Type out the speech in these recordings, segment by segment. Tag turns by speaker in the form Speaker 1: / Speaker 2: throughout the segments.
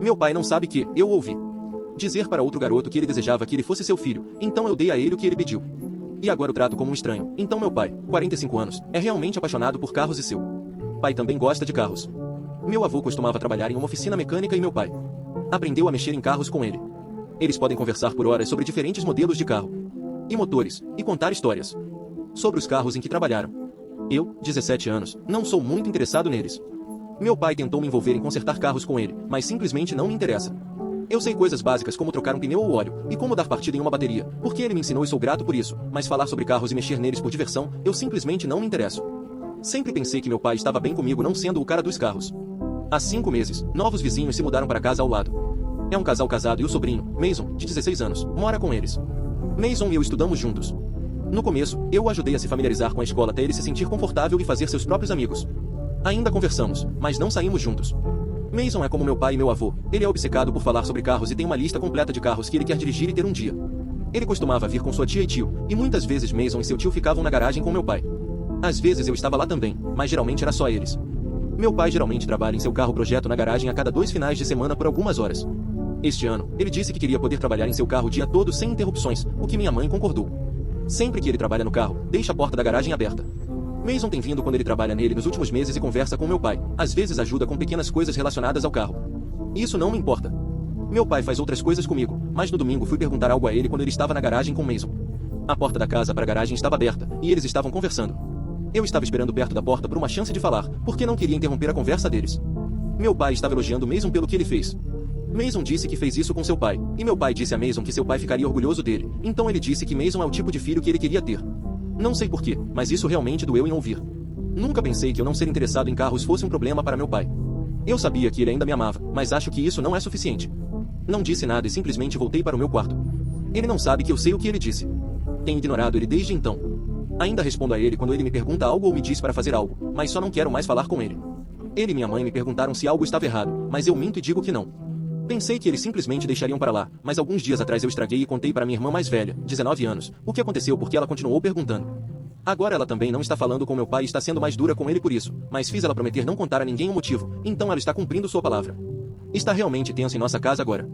Speaker 1: Meu pai não sabe que eu ouvi dizer para outro garoto que ele desejava que ele fosse seu filho, então eu dei a ele o que ele pediu. E agora o trato como um estranho. Então meu pai, 45 anos, é realmente apaixonado por carros e seu pai também gosta de carros. Meu avô costumava trabalhar em uma oficina mecânica e meu pai aprendeu a mexer em carros com ele. Eles podem conversar por horas sobre diferentes modelos de carro e motores, e contar histórias sobre os carros em que trabalharam. Eu, 17 anos, não sou muito interessado neles. Meu pai tentou me envolver em consertar carros com ele, mas simplesmente não me interessa. Eu sei coisas básicas como trocar um pneu ou óleo, e como dar partida em uma bateria, porque ele me ensinou e sou grato por isso, mas falar sobre carros e mexer neles por diversão, eu simplesmente não me interesso. Sempre pensei que meu pai estava bem comigo não sendo o cara dos carros. Há 5 meses, novos vizinhos se mudaram para a casa ao lado. É um casal casado e o sobrinho, Mason, de 16 anos, mora com eles. Mason e eu estudamos juntos. No começo, eu o ajudei a se familiarizar com a escola até ele se sentir confortável e fazer seus próprios amigos. Ainda conversamos, mas não saímos juntos. Mason é como meu pai e meu avô. Ele é obcecado por falar sobre carros e tem uma lista completa de carros que ele quer dirigir e ter um dia. Ele costumava vir com sua tia e tio, e muitas vezes Mason e seu tio ficavam na garagem com meu pai. Às vezes eu estava lá também, mas geralmente era só eles. Meu pai geralmente trabalha em seu carro projeto na garagem a cada 2 finais de semana por algumas horas. Este ano, ele disse que queria poder trabalhar em seu carro o dia todo sem interrupções, o que minha mãe concordou. Sempre que ele trabalha no carro, deixa a porta da garagem aberta. Mason tem vindo quando ele trabalha nele nos últimos meses e conversa com meu pai. Às vezes ajuda com pequenas coisas relacionadas ao carro. Isso não me importa. Meu pai faz outras coisas comigo, mas no domingo fui perguntar algo a ele quando ele estava na garagem com Mason. A porta da casa para a garagem estava aberta, e eles estavam conversando. Eu estava esperando perto da porta por uma chance de falar, porque não queria interromper a conversa deles. Meu pai estava elogiando Mason pelo que ele fez. Mason disse que fez isso com seu pai, e meu pai disse a Mason que seu pai ficaria orgulhoso dele, então ele disse que Mason é o tipo de filho que ele queria ter. Não sei porquê, mas isso realmente doeu em ouvir. Nunca pensei que eu não ser interessado em carros fosse um problema para meu pai. Eu sabia que ele ainda me amava, mas acho que isso não é suficiente. Não disse nada e simplesmente voltei para o meu quarto. Ele não sabe que eu sei o que ele disse. Tenho ignorado ele desde então. Ainda respondo a ele quando ele me pergunta algo ou me diz para fazer algo, mas só não quero mais falar com ele. Ele e minha mãe me perguntaram se algo estava errado, mas eu minto e digo que não. Pensei que eles simplesmente deixariam para lá, mas alguns dias atrás eu estraguei e contei para minha irmã mais velha, 19 anos, o que aconteceu porque ela continuou perguntando. Agora ela também não está falando com meu pai e está sendo mais dura com ele por isso, mas fiz ela prometer não contar a ninguém o motivo, então ela está cumprindo sua palavra. Está realmente tenso em nossa casa agora.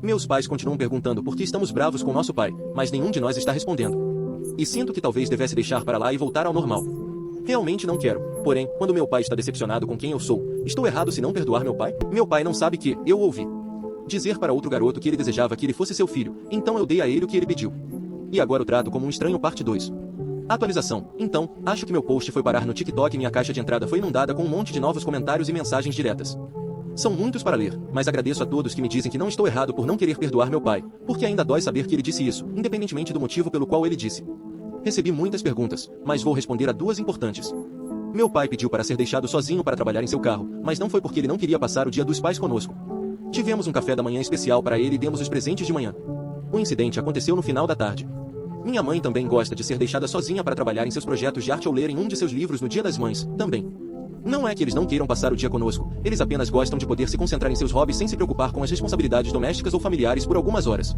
Speaker 1: Meus pais continuam perguntando por que estamos bravos com nosso pai, mas nenhum de nós está respondendo. E sinto que talvez devesse deixar para lá e voltar ao normal. Realmente não quero, porém, quando meu pai está decepcionado com quem eu sou, estou errado se não perdoar meu pai? Meu pai não sabe que eu ouvi dizer para outro garoto que ele desejava que ele fosse seu filho, então eu dei a ele o que ele pediu. E agora o trato como um estranho parte 2. Atualização. Então, acho que meu post foi parar no TikTok e minha caixa de entrada foi inundada com um monte de novos comentários e mensagens diretas. São muitos para ler, mas agradeço a todos que me dizem que não estou errado por não querer perdoar meu pai, porque ainda dói saber que ele disse isso, independentemente do motivo pelo qual ele disse. Recebi muitas perguntas, mas vou responder a 2 importantes. Meu pai pediu para ser deixado sozinho para trabalhar em seu carro, mas não foi porque ele não queria passar o dia dos pais conosco. Tivemos um café da manhã especial para ele e demos os presentes de manhã. O incidente aconteceu no final da tarde. Minha mãe também gosta de ser deixada sozinha para trabalhar em seus projetos de arte ou ler em um de seus livros no Dia das Mães, também. Não é que eles não queiram passar o dia conosco, eles apenas gostam de poder se concentrar em seus hobbies sem se preocupar com as responsabilidades domésticas ou familiares por algumas horas.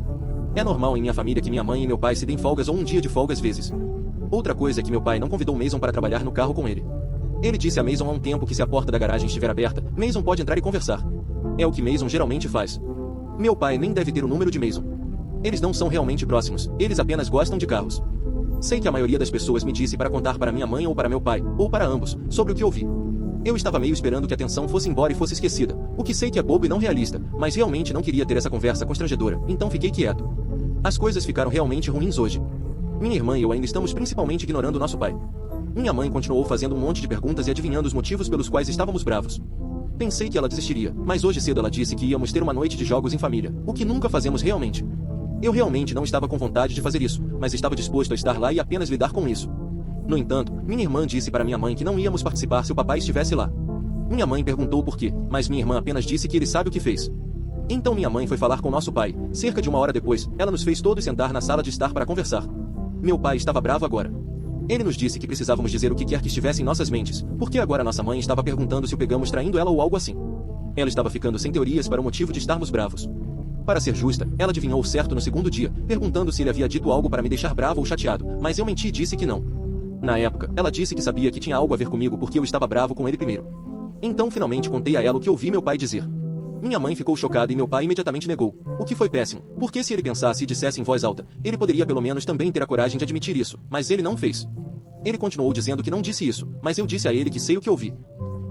Speaker 1: É normal em minha família que minha mãe e meu pai se deem folgas ou um dia de folga às vezes. Outra coisa é que meu pai não convidou Mason para trabalhar no carro com ele. Ele disse a Mason há um tempo que se a porta da garagem estiver aberta, Mason pode entrar e conversar. É o que Mason geralmente faz. Meu pai nem deve ter o número de Mason. Eles não são realmente próximos, eles apenas gostam de carros. Sei que a maioria das pessoas me disse para contar para minha mãe ou para meu pai, ou para ambos, sobre o que ouvi. Eu estava meio esperando que a tensão fosse embora e fosse esquecida, o que sei que é bobo e não realista, mas realmente não queria ter essa conversa constrangedora, então fiquei quieto. As coisas ficaram realmente ruins hoje. Minha irmã e eu ainda estamos principalmente ignorando nosso pai. Minha mãe continuou fazendo um monte de perguntas e adivinhando os motivos pelos quais estávamos bravos. Pensei que ela desistiria, mas hoje cedo ela disse que íamos ter uma noite de jogos em família, o que nunca fazemos realmente. Eu realmente não estava com vontade de fazer isso, mas estava disposto a estar lá e apenas lidar com isso. No entanto, minha irmã disse para minha mãe que não íamos participar se o papai estivesse lá. Minha mãe perguntou por quê, mas minha irmã apenas disse que ele sabe o que fez. Então minha mãe foi falar com nosso pai. Cerca de 1 hora depois, ela nos fez todos sentar na sala de estar para conversar. Meu pai estava bravo agora. Ele nos disse que precisávamos dizer o que quer que estivesse em nossas mentes, porque agora nossa mãe estava perguntando se o pegamos traindo ela ou algo assim. Ela estava ficando sem teorias para o motivo de estarmos bravos. Para ser justa, ela adivinhou certo no segundo dia, perguntando se ele havia dito algo para me deixar bravo ou chateado, mas eu menti e disse que não. Na época, ela disse que sabia que tinha algo a ver comigo porque eu estava bravo com ele primeiro. Então finalmente contei a ela o que ouvi meu pai dizer. Minha mãe ficou chocada e meu pai imediatamente negou, o que foi péssimo, porque se ele pensasse e dissesse em voz alta, ele poderia pelo menos também ter a coragem de admitir isso, mas ele não fez. Ele continuou dizendo que não disse isso, mas eu disse a ele que sei o que ouvi.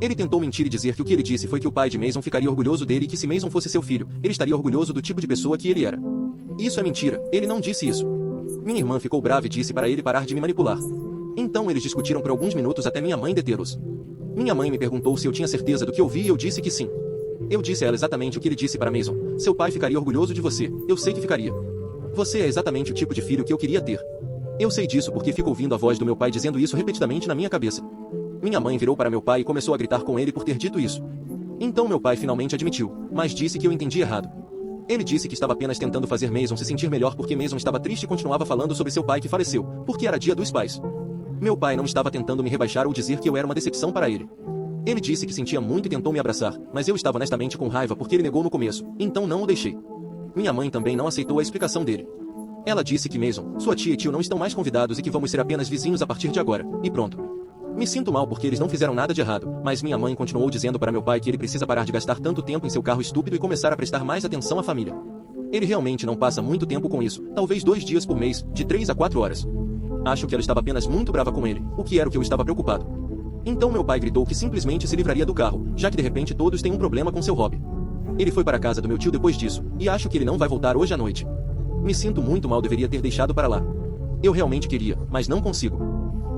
Speaker 1: Ele tentou mentir e dizer que o que ele disse foi que o pai de Mason ficaria orgulhoso dele e que se Mason fosse seu filho, ele estaria orgulhoso do tipo de pessoa que ele era. Isso é mentira, ele não disse isso. Minha irmã ficou brava e disse para ele parar de me manipular. Então eles discutiram por alguns minutos até minha mãe detê-los. Minha mãe me perguntou se eu tinha certeza do que ouvi e eu disse que sim. Eu disse a ela exatamente o que ele disse para Mason. Seu pai ficaria orgulhoso de você, eu sei que ficaria. Você é exatamente o tipo de filho que eu queria ter. Eu sei disso porque fico ouvindo a voz do meu pai dizendo isso repetidamente na minha cabeça. Minha mãe virou para meu pai e começou a gritar com ele por ter dito isso. Então meu pai finalmente admitiu, mas disse que eu entendi errado. Ele disse que estava apenas tentando fazer Mason se sentir melhor porque Mason estava triste e continuava falando sobre seu pai que faleceu, porque era dia dos pais. Meu pai não estava tentando me rebaixar ou dizer que eu era uma decepção para ele. Ele disse que sentia muito e tentou me abraçar, mas eu estava honestamente com raiva porque ele negou no começo, então não o deixei. Minha mãe também não aceitou a explicação dele. Ela disse que Mason, sua tia e tio não estão mais convidados e que vamos ser apenas vizinhos a partir de agora, e pronto. Me sinto mal porque eles não fizeram nada de errado, mas minha mãe continuou dizendo para meu pai que ele precisa parar de gastar tanto tempo em seu carro estúpido e começar a prestar mais atenção à família. Ele realmente não passa muito tempo com isso, talvez 2 dias por mês, de 3 a 4 horas. Acho que ela estava apenas muito brava com ele, o que era o que eu estava preocupado. Então meu pai gritou que simplesmente se livraria do carro, já que de repente todos têm um problema com seu hobby. Ele foi para a casa do meu tio depois disso, e acho que ele não vai voltar hoje à noite. Me sinto muito mal, deveria ter deixado para lá. Eu realmente queria, mas não consigo.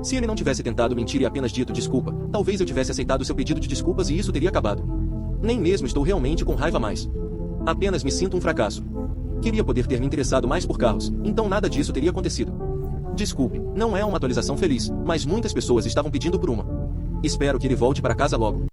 Speaker 1: Se ele não tivesse tentado mentir e apenas dito desculpa, talvez eu tivesse aceitado seu pedido de desculpas e isso teria acabado. Nem mesmo estou realmente com raiva mais. Apenas me sinto um fracasso. Queria poder ter me interessado mais por carros, então nada disso teria acontecido. Desculpe, não é uma atualização feliz, mas muitas pessoas estavam pedindo por uma. Espero que ele volte para casa logo.